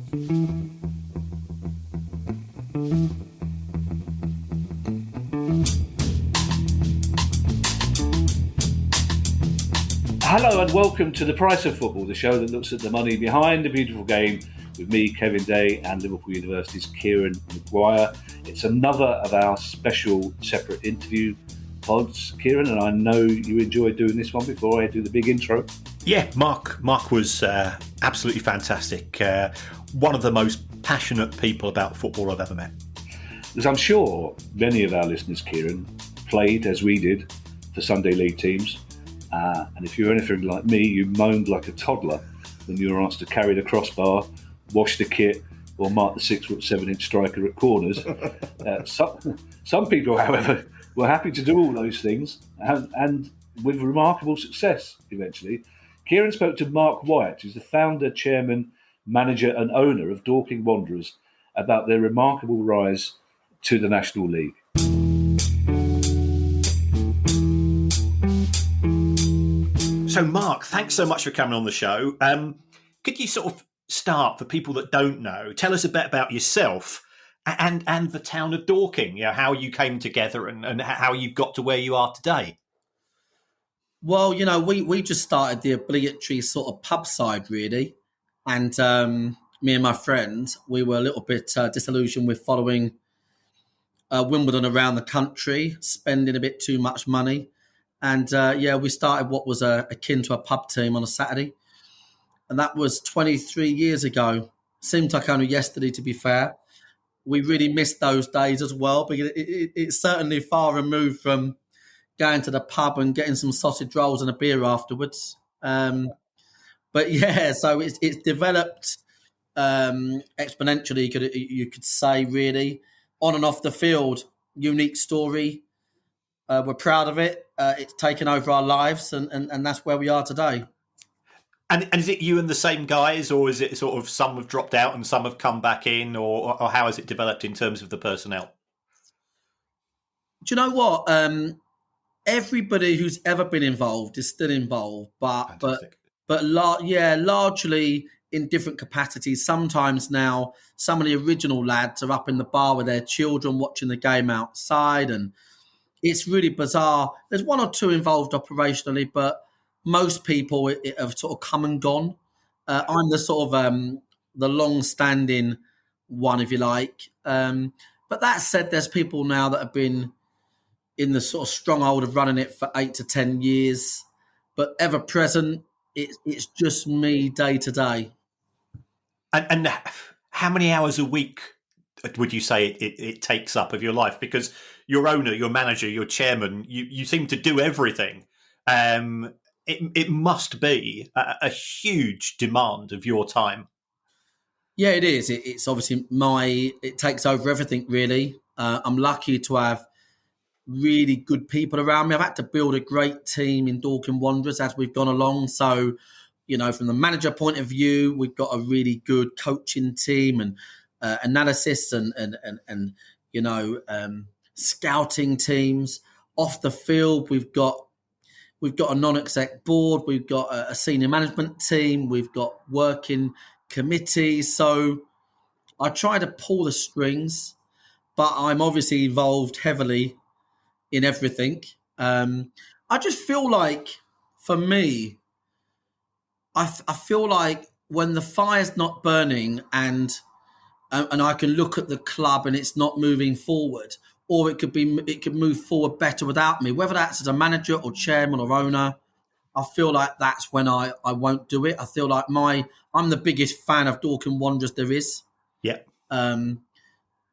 Hello and welcome to The Price of Football, the show that looks at the money behind the beautiful game with me, Kevin Day, and Liverpool University's Kieran Maguire. It's another of our special separate interview pods, Kieran, and I know you enjoyed doing this one before I do the big intro. Yeah, Marc was absolutely fantastic. One of the most passionate people about football I've ever met. As I'm sure many of our listeners, Kieran, played, as we did, for Sunday League teams. And if you're anything like me, you moaned like a toddler when you were asked to carry the crossbar, wash the kit, or mark the 6'7" striker at corners. Some people, however, were happy to do all those things and with remarkable success eventually. Kieran spoke to Marc White, who's the founder, chairman, manager and owner of Dorking Wanderers, about their remarkable rise to the National League. So, Marc, thanks so much for coming on the show. Could you sort of start, for people that don't know, tell us a bit about yourself and the town of Dorking, how you came together and how you got to where you are today? Well, we just started the obligatory sort of pub side, really. And me and my friend, we were a little bit disillusioned with following Wimbledon around the country, spending a bit too much money. And, we started what was akin to a pub team on a Saturday. And that was 23 years ago. Seemed like only yesterday, to be fair. We really missed those days as well, because it's certainly far removed from going to the pub and getting some sausage rolls and a beer afterwards. But, yeah, so it's developed exponentially, you could say, really. On and off the field, unique story. We're proud of it. It's taken over our lives, and that's where we are today. And is it you and the same guys, or is it sort of some have dropped out and some have come back in, or how has it developed in terms of the personnel? Do you know what? Everybody who's ever been involved is still involved, but largely in different capacities. Sometimes now some of the original lads are up in the bar with their children watching the game outside, and it's really bizarre. There's one or two involved operationally, but most people have sort of come and gone. I'm the sort of the long-standing one, if you like. But that said, there's people now that have been in the sort of stronghold of running it for 8 to 10 years, but ever present. It's just me day to day. And how many hours a week would you say it takes up of your life? Because your owner, your manager, your chairman, you seem to do everything. It must be a huge demand of your time. Yeah, it is. It's obviously it takes over everything, really. I'm lucky to have really good people around me. I've had to build a great team in Dorking Wanderers as we've gone along. So, from the manager point of view, we've got a really good coaching team and analysis and scouting teams. Off the field, we've got a non-exec board, we've got a senior management team, we've got working committees. So I try to pull the strings, but I'm obviously involved heavily in everything. I just feel like, for me, I feel like when the fire's not burning and I can look at the club and it's not moving forward, or it could move forward better without me, whether that's as a manager or chairman or owner, I feel like that's when I won't do it. I feel like I'm the biggest fan of Dorking Wanderers there is. Yeah.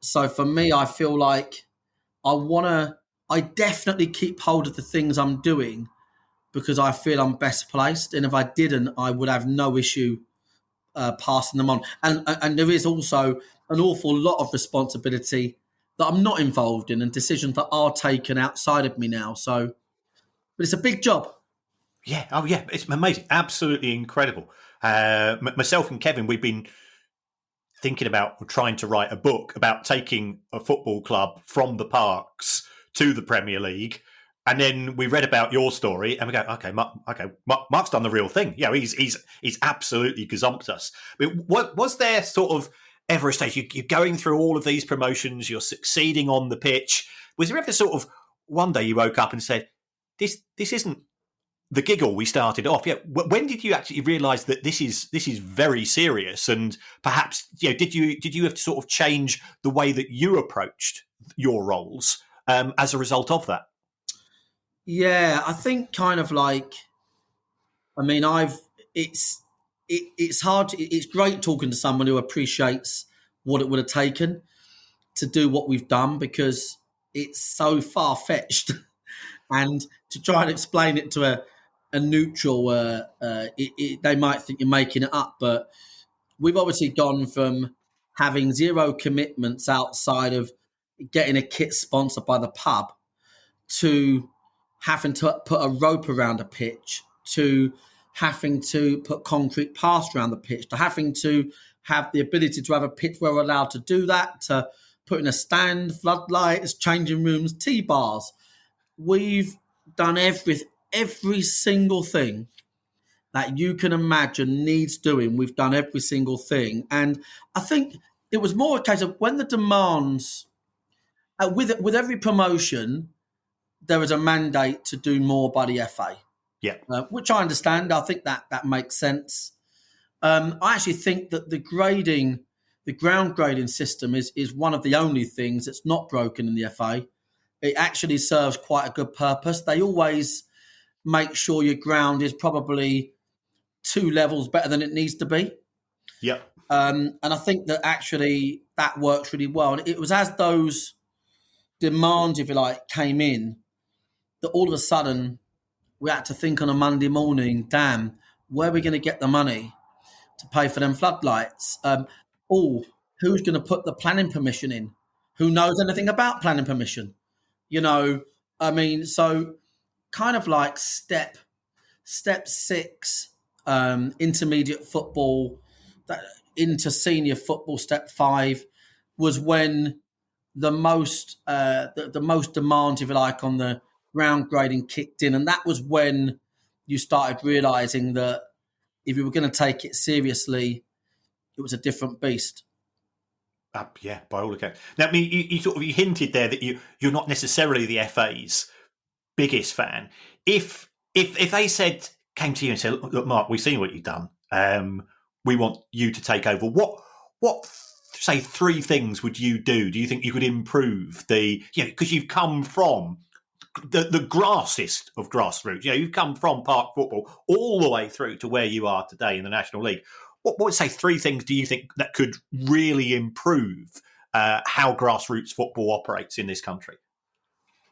So for me, I feel like I definitely keep hold of the things I'm doing because I feel I'm best placed. And if I didn't, I would have no issue passing them on. And there is also an awful lot of responsibility that I'm not involved in and decisions that are taken outside of me now. So, but it's a big job. Yeah. Oh, yeah. It's amazing. Absolutely incredible. Myself and Kevin, we've been thinking about trying to write a book about taking a football club from the parks to the Premier League. And then we read about your story, and we go, okay, Mark's done the real thing. Yeah, he's absolutely gazumped us. But what was there sort of ever a stage you're going through all of these promotions, you're succeeding on the pitch? Was there ever sort of one day you woke up and said, "This isn't the giggle we started off"? Yeah, when did you actually realise that this is very serious? And perhaps did you have to sort of change the way that you approached your roles as a result of that? Yeah, I think kind of like, I mean, it's hard. It's great talking to someone who appreciates what it would have taken to do what we've done, because it's so far fetched, and to try and explain it to a neutral, they might think you're making it up. But we've obviously gone from having zero commitments outside of getting a kit sponsored by the pub to having to put a rope around a pitch, to having to put concrete paths around the pitch, to having to have the ability to have a pitch where we're allowed to do that, to putting a stand, floodlights, changing rooms, T-bars. We've done every single thing that you can imagine needs doing. We've done every single thing. And I think it was more a case of when the demands, with every promotion, there is a mandate to do more by the FA. Yeah. Which I understand. I think that makes sense. I actually think that the ground grading system is one of the only things that's not broken in the FA. It actually serves quite a good purpose. They always make sure your ground is probably 2 levels better than it needs to be. Yeah. And I think that actually that works really well. And it was as those demands, if you like, came in, that all of a sudden we had to think on a Monday morning, damn, where are we going to get the money to pay for them floodlights? Who's going to put the planning permission in? Who knows anything about planning permission? So kind of like step 6, intermediate football, into senior football, step 5, was when the most demand, if you like, on the ground grading kicked in. And that was when you started realising that if you were going to take it seriously, it was a different beast. Yeah, by all accounts. Now, I mean, you hinted there that you're not necessarily the FA's biggest fan. If they came to you and said, "Look, Mark, we've seen what you've done. We want you to take over." What say 3 things would you do? Do you think you could improve because you've come from the grassest of grassroots. You've come from park football all the way through to where you are today in the National League. What would say 3 things do you think that could really improve how grassroots football operates in this country?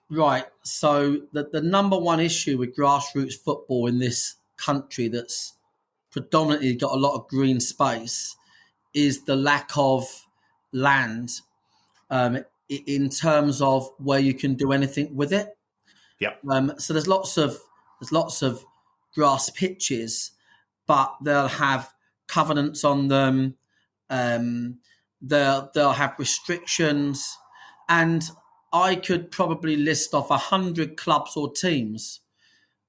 Right. So the number one issue with grassroots football in this country that's predominantly got a lot of green space is the lack of land in terms of where you can do anything with it. Yeah. So there's lots of grass pitches, but they'll have covenants on them. They'll have restrictions, and I could probably list off 100 clubs or teams.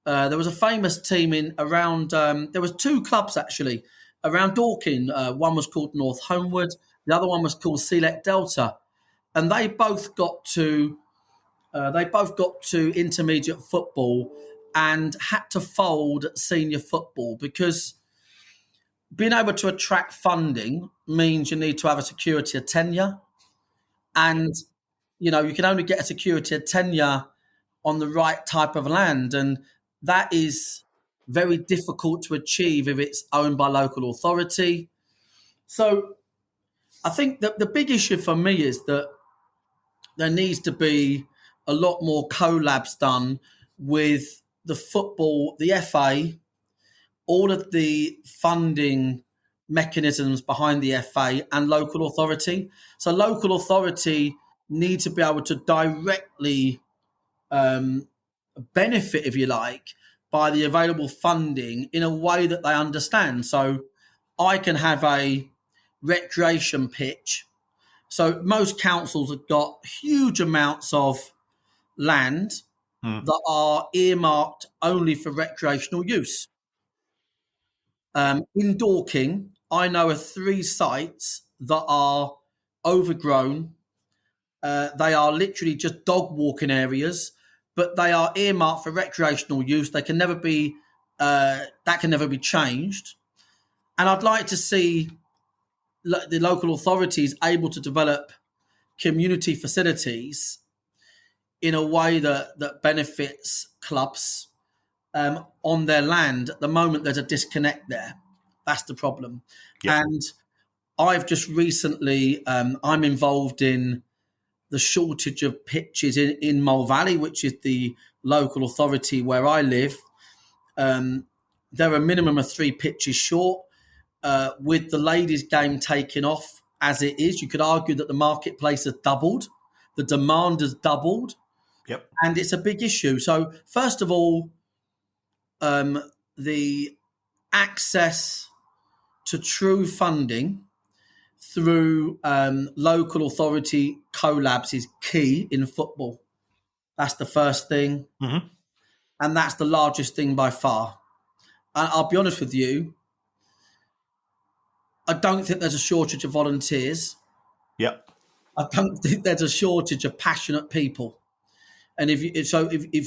There was a famous team there was 2 clubs actually around Dorking. One was called North Homeward. The other one was called Select Delta, and they both got to intermediate football and had to fold senior football because being able to attract funding means you need to have a security of tenure, and you can only get a security of tenure on the right type of land, and that is very difficult to achieve if it's owned by local authority. So I think that the big issue for me is that there needs to be a lot more collabs done with the football, the FA, all of the funding mechanisms behind the FA and local authority. So local authority need to be able to directly benefit, if you like, by the available funding in a way that they understand. So I can have a recreation pitch. So most councils have got huge amounts of land that are earmarked only for recreational use. In Dorking, I know of 3 sites that are overgrown. They are literally just dog walking areas, but they are earmarked for recreational use. They can never be that can never be changed. And I'd like to see the local authorities able to develop community facilities in a way that benefits clubs on their land. At the moment, there's a disconnect there. That's the problem. Yep. And I've just recently, I'm involved in the shortage of pitches in Mole Valley, which is the local authority where I live. There are a minimum of 3 pitches short. With the ladies' game taking off as it is, you could argue that the marketplace has doubled. The demand has doubled. Yep. And it's a big issue. So, first of all, the access to true funding through local authority collabs is key in football. That's the first thing. Mm-hmm. And that's the largest thing by far. And I'll be honest with you, I don't think there's a shortage of volunteers. Yep. I don't think there's a shortage of passionate people. And if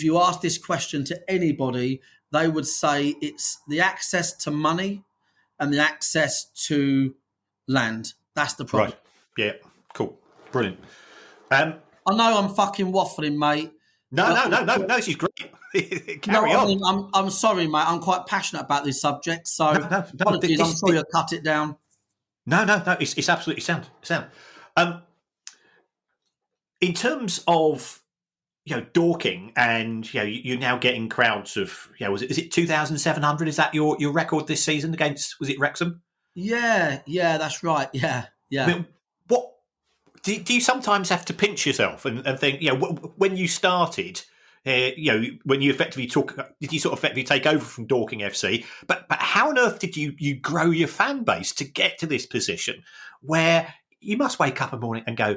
you ask this question to anybody, they would say it's the access to money and the access to land. That's the problem. Right. Yeah. Cool. Brilliant. I know I'm fucking waffling, mate. No. She's great. Carry on. I mean, I'm sorry, mate. I'm quite passionate about this subject, so apologies. I'm sure you'll cut it down. No. It's absolutely sound. In terms of Dorking, and you're now getting crowds of is it 2,700? Is that your record this season against, was it Wrexham? Yeah, that's right. Yeah. I mean, what do you sometimes have to pinch yourself and think, when you started, when you effectively did you sort of effectively take over from Dorking FC? But how on earth did you grow your fan base to get to this position where you must wake up in the morning and go,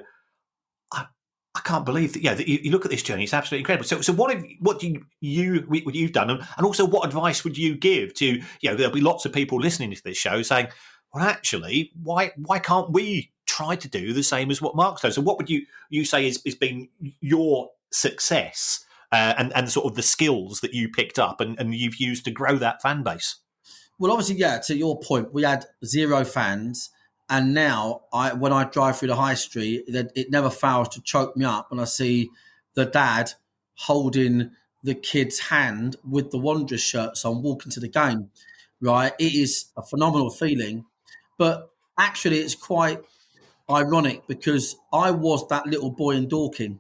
I can't believe that. That you look at this journey; it's absolutely incredible. So what you've done, and also what advice would you give to there'll be lots of people listening to this show saying, well, actually, why can't we try to do the same as what Marc's done? So what would you say is been your success and sort of the skills that you picked up and you've used to grow that fan base? Well, obviously, to your point, we had 0 fans. And now, when I drive through the high street, it never fails to choke me up when I see the dad holding the kid's hand with the Wanderers shirts on, walking to the game, right? It is a phenomenal feeling. But actually, it's quite ironic because I was that little boy in Dorking,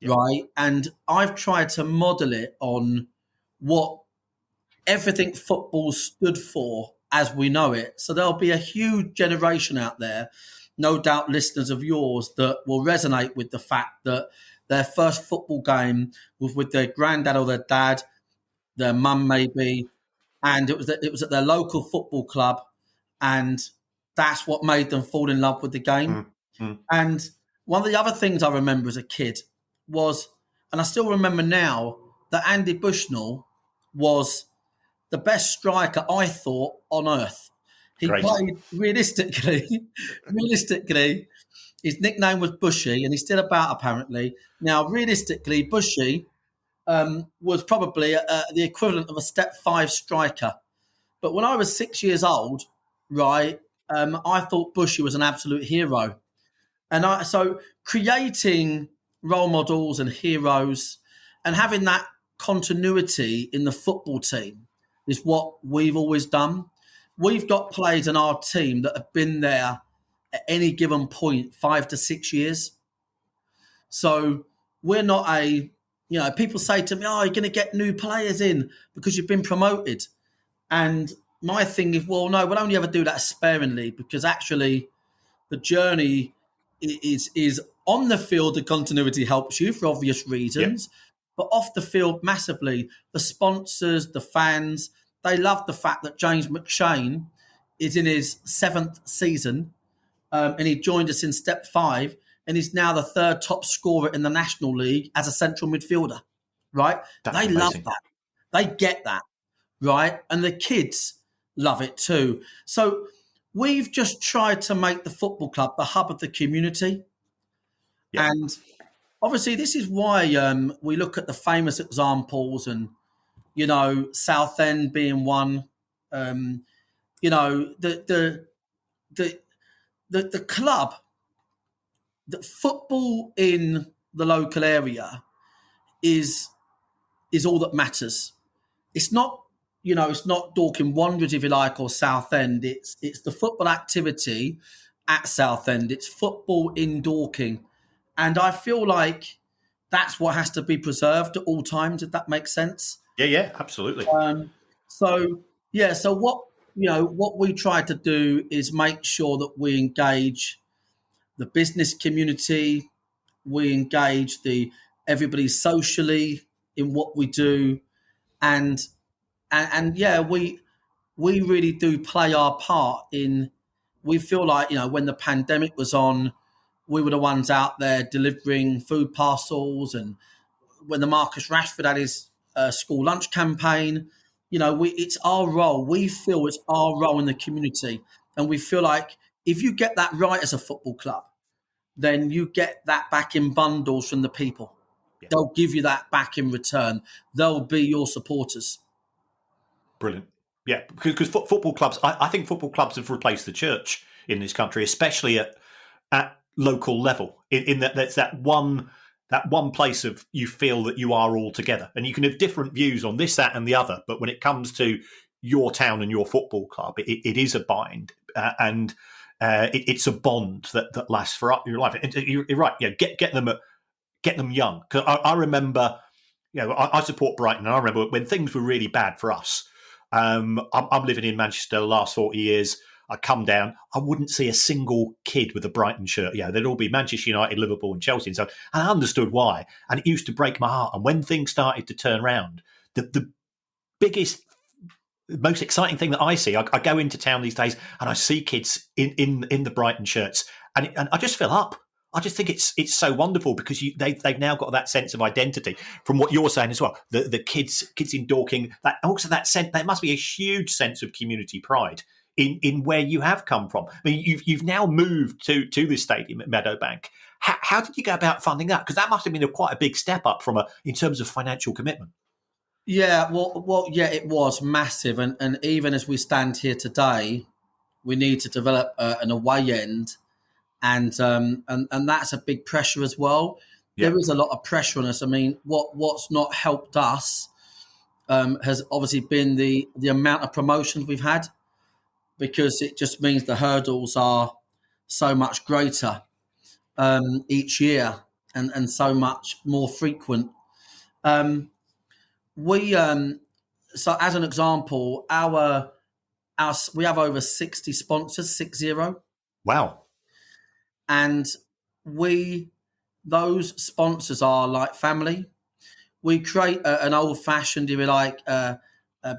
right? And I've tried to model it on what everything football stood for as we know it. So there'll be a huge generation out there, no doubt listeners of yours, that will resonate with the fact that their first football game was with their granddad or their dad, their mum maybe, and it was at their local football club, and that's what made them fall in love with the game. Mm-hmm. And one of the other things I remember as a kid was, and I still remember now, that Andy Bushnell was the best striker, I thought, on earth. He played realistically, his nickname was Bushy, and he's still about, apparently. Now, realistically, Bushy was probably the equivalent of a step 5 striker. But when I was 6 years old, right, I thought Bushy was an absolute hero. And so creating role models and heroes and having that continuity in the football team is what we've always done. We've got players in our team that have been there at any given point 5 to 6 years. So we're not people say to me, you're going to get new players in because you've been promoted. And my thing is, well, no, we'll only ever do that sparingly because actually the journey is on the field, the continuity helps you for obvious reasons. Yep. But off the field, massively, the sponsors, the fans, they love the fact that James McShane is in his 7th season and he joined us in step 5 and he's now the 3rd top scorer in the National League as a central midfielder. right? That's They love amazing. that. They get that, right? And the kids love it too. So we've just tried to make the football club the hub of the community. Yeah. And obviously, this is why we look at the famous examples and, Southend being one. You know, the, the club, the football in the local area is all that matters. It's not, it's not Dorking Wanderers, if you like, or Southend. It's the football activity at Southend. It's football in Dorking, and I feel like that's what has to be preserved at all times. If that makes sense. Yeah, absolutely. So yeah, so what we try to do is make sure that we engage the business community, we engage the everybody socially in what we do, and yeah, we really do play our part in. We feel like when the pandemic was on, we were the ones out there delivering food parcels, and when the Marcus Rashford had his school lunch campaign, it's our role. We feel it's our role in the community, and we feel like if you get that right as a football club, then you get that back in bundles from the people. Yeah. They'll give you that back in return. They'll be your supporters. Brilliant. Yeah, because football clubs, I think football clubs have replaced the church in this country, especially at local level. In that, there's that one place of you feel that you are all together, and you can have different views on this, that, and the other. But when it comes to your town and your football club, it is a bind, and it's a bond that lasts for your life. And you're right. Yeah, get them young. Because I remember, I support Brighton, and I remember when things were really bad for us. I'm living in Manchester the last 40 years. I come down, I wouldn't see a single kid with a Brighton shirt. Yeah, they'd all be Manchester United, Liverpool, and Chelsea. And I understood why. And it used to break my heart. And when things started to turn around, the biggest, most exciting thing that I see, I go into town these days and I see kids in the Brighton shirts, and I just fill up. I just think it's so wonderful because they've now got that sense of identity from what you're saying as well. The kids in Dorking, that sense, there must be a huge sense of community pride in where you have come from. I mean, you've now moved to this stadium at Meadowbank. How did you go about funding that? Because that must have been quite a big step up in terms of financial commitment. Yeah, well, yeah, it was massive, and even as we stand here today, we need to develop an away end. And that's a big pressure as well. Yeah. There is a lot of pressure on us. I mean, what's not helped us has obviously been the amount of promotions we've had, because it just means the hurdles are so much greater each year and so much more frequent. So as an example, we have over 60 sponsors, 60. Wow. And those sponsors are like family. We create an old-fashioned, if you like, a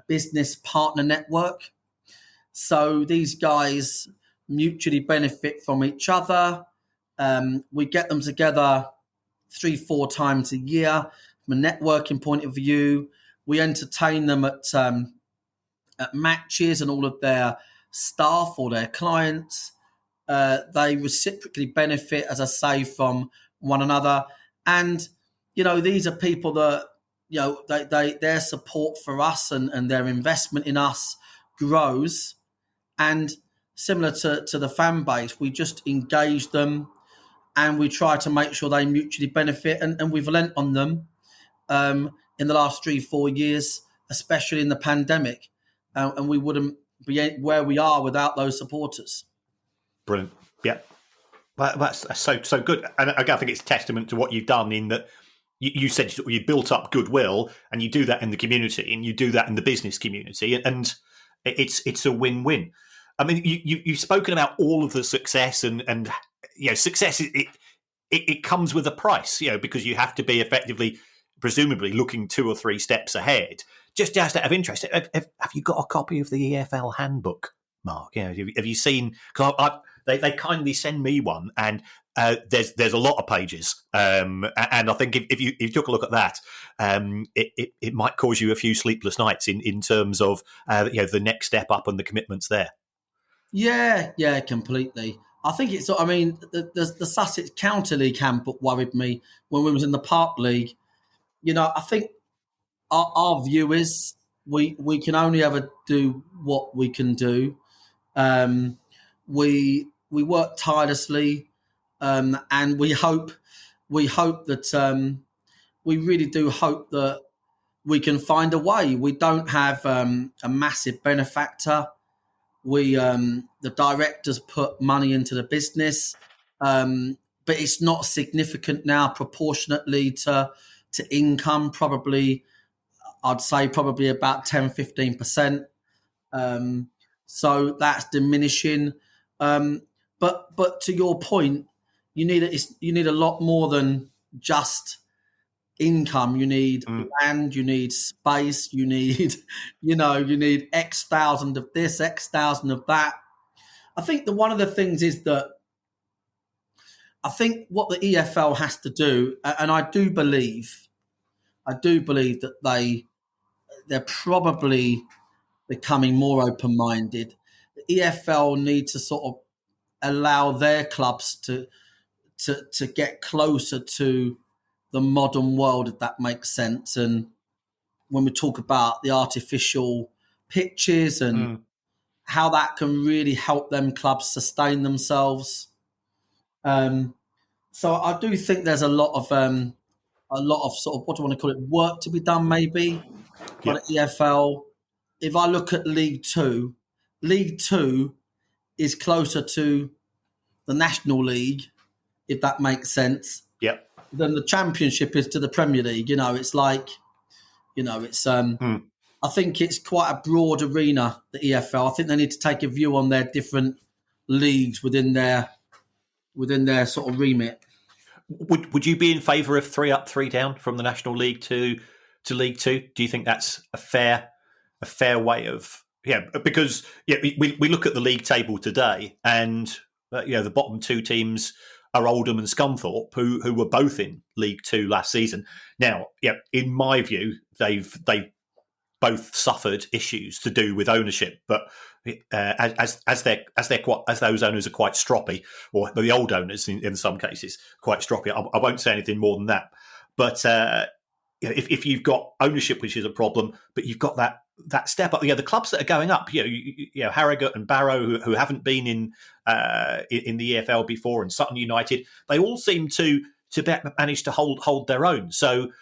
business partner network. So these guys mutually benefit from each other. We get them together 3-4 times a year from a networking point of view. We entertain them at matches, and all of their staff or their clients. They reciprocally benefit, as I say, from one another. And, these are people that, their support for us and their investment in us grows. And similar to the fan base, we just engage them and we try to make sure they mutually benefit. And we've lent on them in the last 3-4 years, especially in the pandemic. And we wouldn't be where we are without those supporters. Brilliant. Yeah. That's so good. And I think it's testament to what you've done in that you said you built up goodwill, and you do that in the community and you do that in the business community. And it's a win-win. I mean, you've spoken about all of the success and success, it comes with a price, because you have to be effectively, presumably, looking 2 or 3 steps ahead. Just out of interest, have you got a copy of the EFL handbook, Mark? Have you seen? Because they kindly send me one, and there's a lot of pages, and I think if you took a look at that, it might cause you a few sleepless nights in terms of the next step up and the commitments there. Yeah, completely. I think it's. I mean, the Sussex County League handbook worried me when we was in the Park League. I think our view is we can only ever do what we can do. We work tirelessly, and we hope that we really do hope that we can find a way. We don't have a massive benefactor. The directors put money into the business, but it's not significant now proportionately to income. Probably, I'd say probably about 10-15%. So that's diminishing. But to your point, you need a lot more than just income. You need land, you need space, you need you need X thousand of this, X thousand of that. I think one of the things is that I think what the EFL has to do, and I do believe that they're probably becoming more open-minded. The EFL need to sort of allow their clubs to get closer to the modern world, if that makes sense. And when we talk about the artificial pitches and how that can really help them clubs sustain themselves. So I do think there's a lot of sort of, what do I want to call it, work to be done maybe by the EFL. If I look at League Two is closer to the National League, if that makes sense. Yep. Than the Championship is to the Premier League. It's like, it's. I think it's quite a broad arena, the EFL. I think they need to take a view on their different leagues within their sort of remit. Would you be in favour of 3 up, 3 down from the National League to League Two? Do you think that's a fair way of because we look at the league table today, and the bottom 2 teams are Oldham and Scunthorpe, who were both in League Two last season. Now, in my view, they've both suffered issues to do with ownership, but as those owners are quite stroppy, or the old owners in some cases quite stroppy. I won't say anything more than that. But if you've got ownership, which is a problem, but you've got that step up, the clubs that are going up, Harrogate and Barrow, who haven't been in the EFL before, and Sutton United, they all seem to manage to hold their own. So,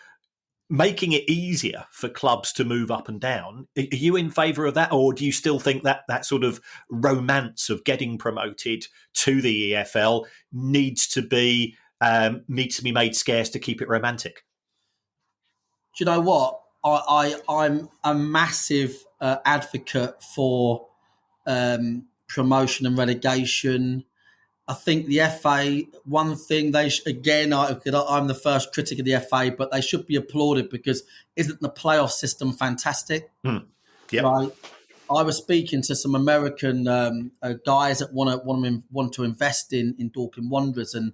making it easier for clubs to move up and down, are you in favour of that, or do you still think that sort of romance of getting promoted to the EFL needs to be made scarce to keep it romantic? Do you know what? I'm a massive advocate for promotion and relegation. I think the FA, one thing I'm the first critic of the FA, but they should be applauded because isn't the playoff system fantastic? Yeah. Right. I was speaking to some American guys that want to invest in Dorking Wanderers, and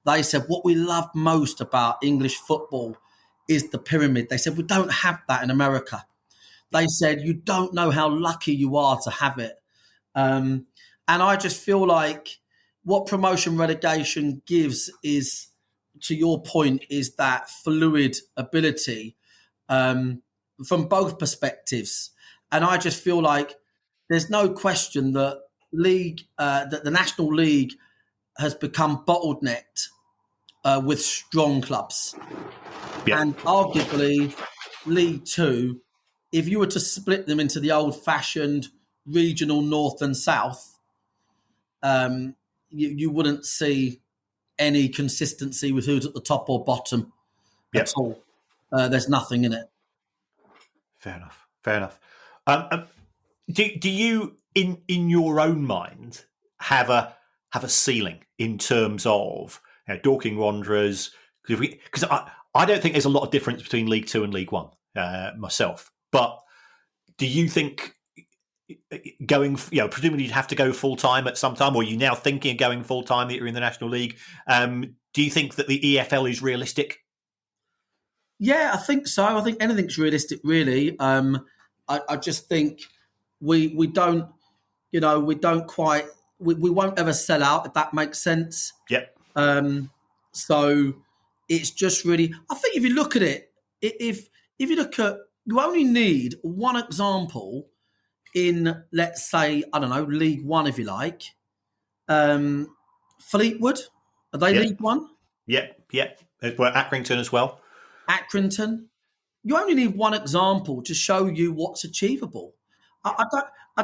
they said what we love most about English football is the pyramid. They said we don't have that in America. They said you don't know how lucky you are to have it. And I just feel like what promotion relegation gives is, to your point, is that fluid ability from both perspectives. And I just feel like there's no question that that the National League has become bottlenecked with strong clubs. Yeah. And arguably, League Two, if you were to split them into the old-fashioned regional north and south, you wouldn't see any consistency with who's at the top or bottom at all. There's nothing in it. Fair enough. Do you, in your own mind, have a ceiling in terms of Dorking Wanderers? Because I don't think there's a lot of difference between League Two and League One myself. But do you think going, presumably you'd have to go full time at some time, or are you now thinking of going full time that you're in the National League? Do you think that the EFL is realistic? Yeah, I think so. I think anything's realistic, really. I just think we don't, we won't ever sell out, if that makes sense. Yep. So it's just really, I think if you look at it, if you look at, you only need one example in, let's say, I don't know, League One, if you like. Fleetwood, are they League One? Yep. Well, Accrington as well. Accrington. You only need one example to show you what's achievable. I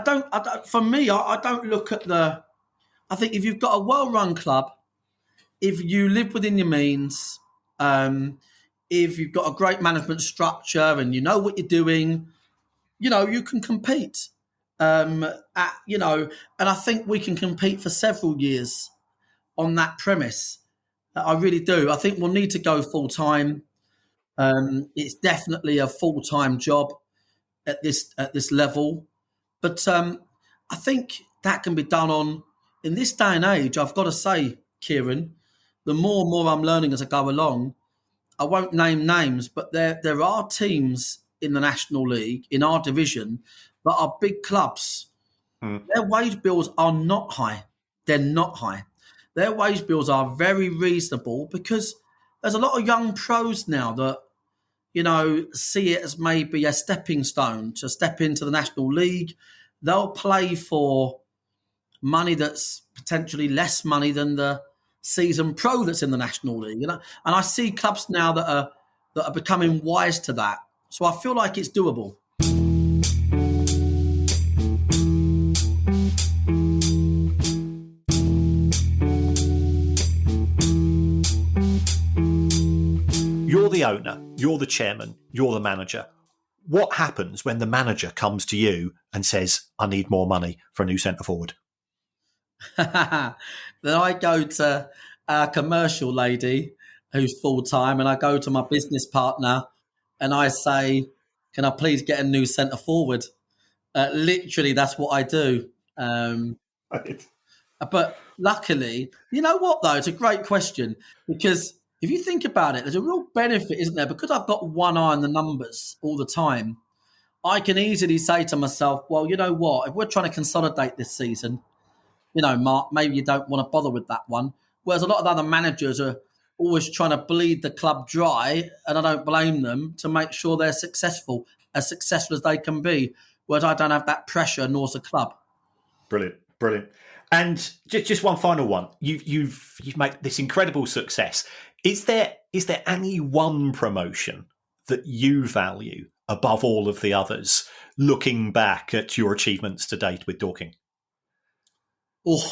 don't. For me, I don't look at the. I think if you've got a well-run club, if you live within your means, if you've got a great management structure and you know what you're doing, you can compete. And I think we can compete for several years on that premise. I really do. I think we'll need to go full-time. It's definitely a full-time job at this level, but I think that can be done in this day and age. I've got to say, Kieran, the more and more I'm learning as I go along, I won't name names, but there are teams in the National League, in our division, that are big clubs. Their wage bills are not high. They're not high. Their wage bills are very reasonable because there's a lot of young pros now that, see it as maybe a stepping stone to step into the National League. They'll play for money that's potentially less money than the season pro that's in the National League. And I see clubs now that are becoming wise to that. So I feel like it's doable. You're the owner, you're the chairman, you're the manager. What happens when the manager comes to you and says, I need more money for a new centre forward? Then I go to our commercial lady who's full-time, and I go to my business partner and I say, can I please get a new centre forward? Literally, that's what I do. Right. But luckily, you know what, though? It's a great question because if you think about it, there's a real benefit, isn't there? Because I've got one eye on the numbers all the time, I can easily say to myself, well, you know what? If we're trying to consolidate this season, Mark, maybe you don't want to bother with that one. Whereas a lot of other managers are always trying to bleed the club dry, and I don't blame them, to make sure they're successful as they can be. Whereas I don't have that pressure, nor's the club. Brilliant. And just one final one. You've made this incredible success. Is there any one promotion that you value above all of the others, looking back at your achievements to date with Dorking? Oh,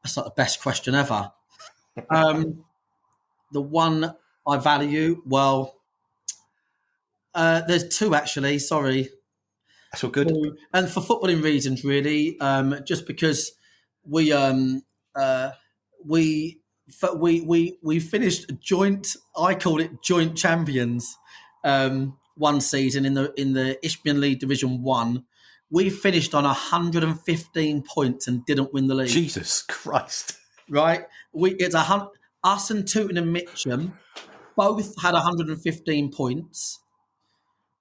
that's not the best question ever. The one I value, well, there's two actually. Sorry, that's all good. And for footballing reasons, really, just because we finished joint. I call it joint champions. One season in the Ishbian League Division 1. We finished on 115 points and didn't win the league. Jesus Christ! Right? Us and Tooting and Mitcham both had 115 points.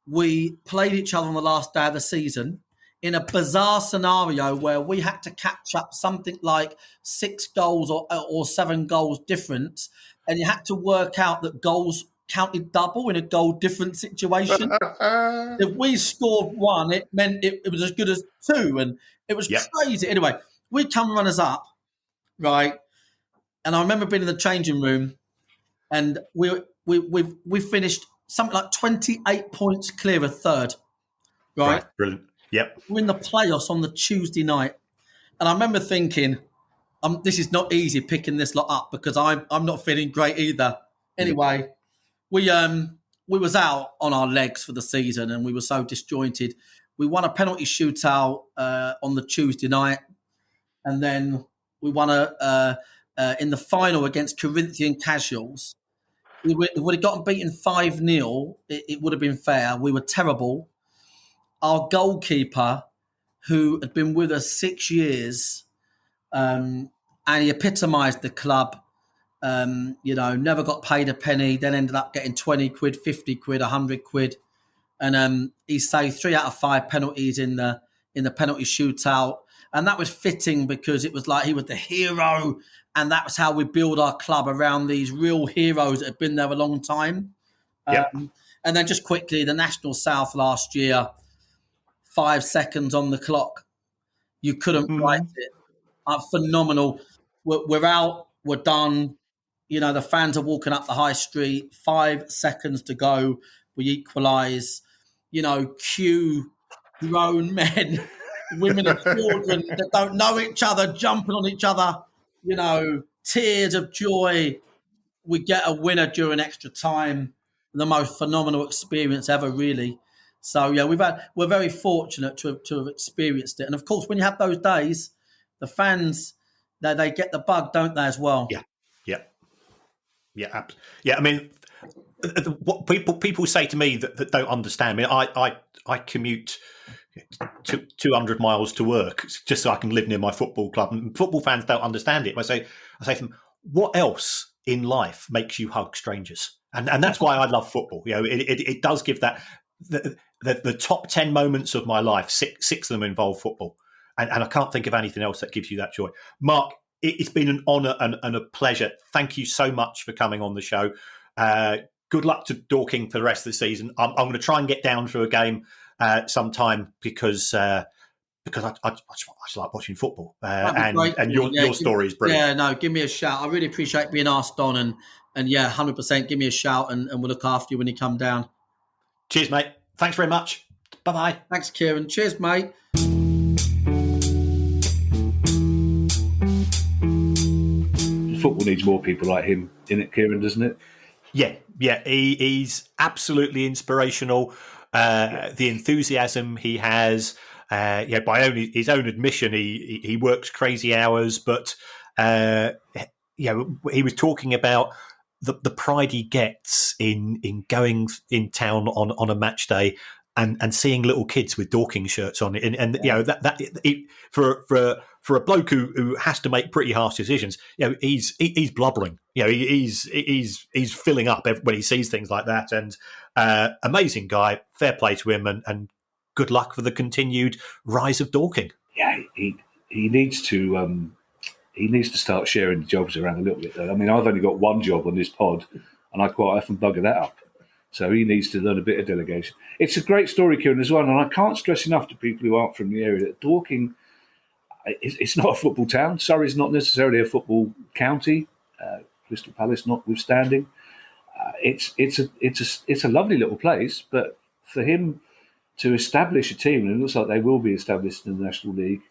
We played each other on the last day of the season in a bizarre scenario where we had to catch up something like 6 goals or 7 goals difference, and you had to work out that goals counted double in a goal difference situation. If we scored 1, it meant it was as good as 2, and it was crazy. Anyway, we come runners up, right? And I remember being in the changing room, and we finished something like 28 points clear of third, right? Brilliant. Yep. We're in the playoffs on the Tuesday night, and I remember thinking, this is not easy picking this lot up because I'm not feeling great either. Anyway. We was out on our legs for the season, and we were so disjointed. We won a penalty shootout on the Tuesday night, and then we won in the final against Corinthian Casuals. We would have gotten beaten 5-0. It would have been fair. We were terrible. Our goalkeeper who had been with us 6 years, and he epitomised the club. Never got paid a penny, then ended up getting 20 quid, 50 quid, 100 quid. And he saved 3 out of 5 penalties in the penalty shootout. And that was fitting because it was like he was the hero. And that was how we build our club, around these real heroes that have been there a long time. Yep. And then just quickly, the National South last year, 5 seconds on the clock. You couldn't write it. Phenomenal. We're out. We're done. The fans are walking up the high street. 5 seconds to go. We equalise. Cue grown men, women and children that don't know each other, jumping on each other. Tears of joy. We get a winner during extra time. The most phenomenal experience ever, really. So yeah, we're very fortunate to have experienced it. And of course, when you have those days, the fans they get the bug, don't they, as well? Yeah. I mean, what people say to me that don't understand me. I commute 200 miles to work just so I can live near my football club, and football fans don't understand it. I say to them, what else in life makes you hug strangers? And that's why I love football. It does give that the top 10 moments of my life, six of them involve football, and I can't think of anything else that gives you that joy. Mark, it's been an honour and a pleasure. Thank you so much for coming on the show. Good luck to Dorking for the rest of the season. I'm going to try and get down for a game sometime because I just like watching football. And your story is brilliant. Yeah, no, give me a shout. I really appreciate being asked on, and yeah, 100%. Give me a shout, and we'll look after you when you come down. Cheers, mate. Thanks very much. Bye-bye. Thanks, Kieran. Cheers, mate. Football needs more people like him in it, Kieran, doesn't it? Yeah. He's absolutely inspirational. The enthusiasm he has, by his own admission, he works crazy hours, but he was talking about the pride he gets in going in town on a match day and seeing little kids with Dorking shirts on, for a bloke who has to make pretty harsh decisions, he's blubbering. He's filling up when he sees things like that. And amazing guy, fair play to him, and good luck for the continued rise of Dorking. Yeah, he needs to. He needs to start sharing the jobs around a little bit, though. I mean, I've only got one job on this pod, and I quite often bugger that up. So he needs to learn a bit of delegation. It's a great story, Kieran, as well, and I can't stress enough to people who aren't from the area that Dorking, it's not a football town. Surrey's not necessarily a football county. Crystal Palace notwithstanding, it's a lovely little place. But for him to establish a team, and it looks like they will be established in the National League,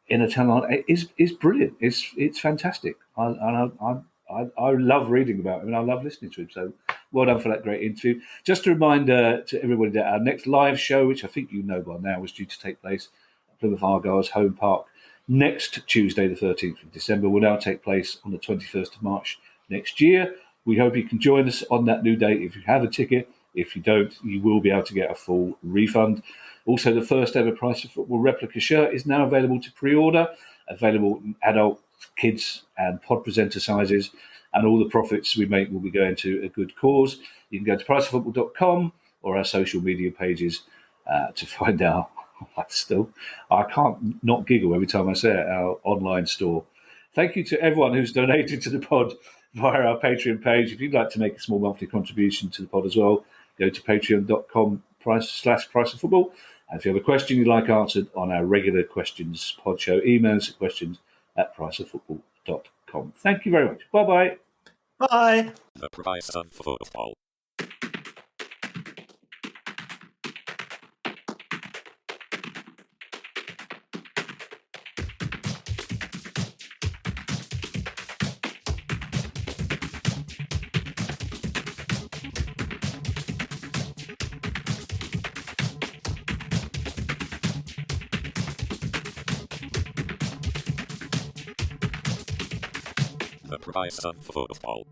in a town like is brilliant. It's fantastic. I love reading about him and I love listening to him. So well done for that great interview. Just a reminder to everybody that our next live show, which I think you know by now, is due to take place at Plymouth Argyle's home park next Tuesday, the 13th of December, will now take place on the 21st of March next year. We hope you can join us on that new date if you have a ticket. If you don't, you will be able to get a full refund. Also, the first ever Price of Football replica shirt is now available to pre-order, available in adult, kids and pod presenter sizes, and all the profits we make will be going to a good cause. You can go to priceoffootball.com or our social media pages to find out. I can't not giggle every time I say it, our online store. Thank you to everyone who's donated to the pod via our Patreon page. If you'd like to make a small monthly contribution to the pod as well, go to patreon.com/priceoffootball. And if you have a question you'd like answered on our regular questions pod show, email us at questions@priceoffootball.com. Thank you very much. Bye-bye. Bye. The Price of Football. The Price of Football.